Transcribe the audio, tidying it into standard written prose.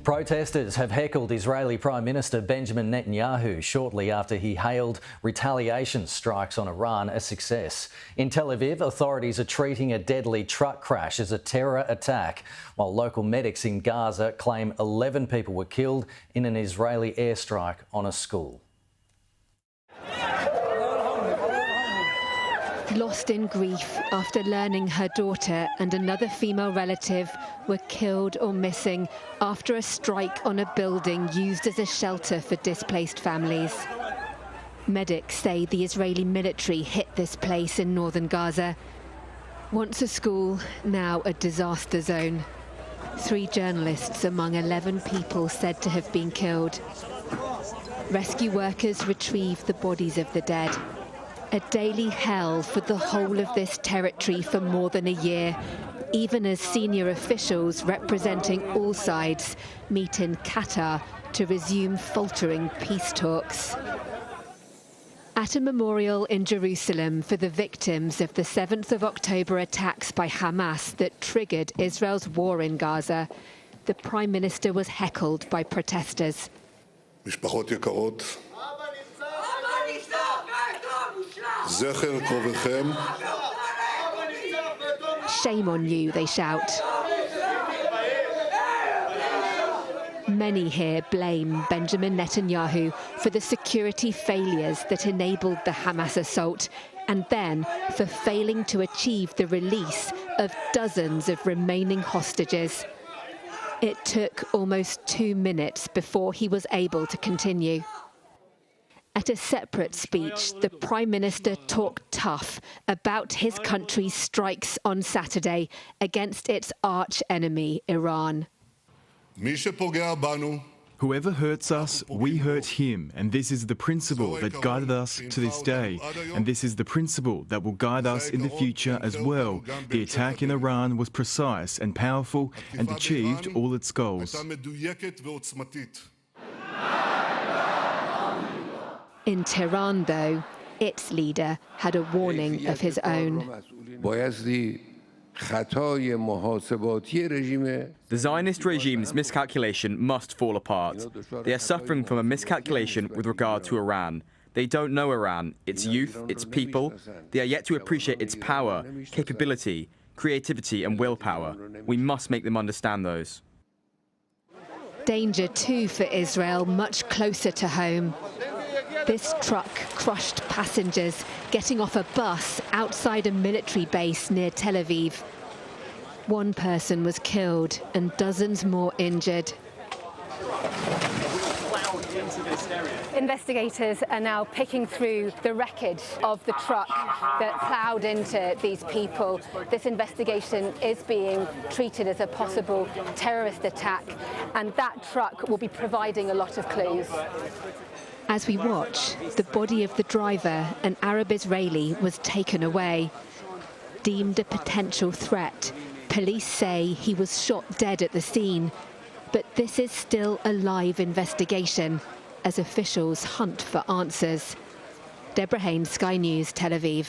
Protesters have heckled Israeli Prime Minister Benjamin Netanyahu shortly after he hailed retaliation strikes on Iran a success. In Tel Aviv, authorities are treating a deadly truck crash as a terror attack, while local medics in Gaza claim 11 people were killed in an Israeli airstrike on a school. Lost in grief after learning her daughter and another female relative were killed or missing after a strike on a building used as a shelter for displaced families. Medics say the Israeli military hit this place in northern Gaza. Once a school, now a disaster zone. 3 journalists among 11 people said to have been killed. Rescue workers retrieve the bodies of the dead. A daily hell for the whole of this territory for more than a year, even as senior officials representing all sides meet in Qatar to resume faltering peace talks. At a memorial in Jerusalem for the victims of the 7th of October attacks by Hamas that triggered Israel's war in Gaza, the Prime Minister was heckled by protesters. Shame on you, they shout. Many here blame Benjamin Netanyahu for the security failures that enabled the Hamas assault, and then for failing to achieve the release of dozens of remaining hostages. It took almost 2 minutes before he was able to continue. At a separate speech, the Prime Minister talked tough about his country's strikes on Saturday against its arch-enemy, Iran. Whoever hurts us, we hurt him, and this is the principle that guided us to this day, and this is the principle that will guide us in the future as well. The attack in Iran was precise and powerful and achieved all its goals. In Tehran, though, its leader had a warning of his own. The Zionist regime's miscalculation must fall apart. They are suffering from a miscalculation with regard to Iran. They don't know Iran, its youth, its people. They are yet to appreciate its power, capability, creativity and willpower. We must make them understand those. Danger, too, for Israel, much closer to home. This truck crushed passengers getting off a bus outside a military base near Tel Aviv. 1 person was killed and dozens more injured. Investigators are now picking through the wreckage of the truck that ploughed into these people. This investigation is being treated as a possible terrorist attack, and that truck will be providing a lot of clues. As we watch, the body of the driver, an Arab Israeli, was taken away. Deemed a potential threat, police say he was shot dead at the scene. But this is still a live investigation as officials hunt for answers. Deborah Haynes, Sky News, Tel Aviv.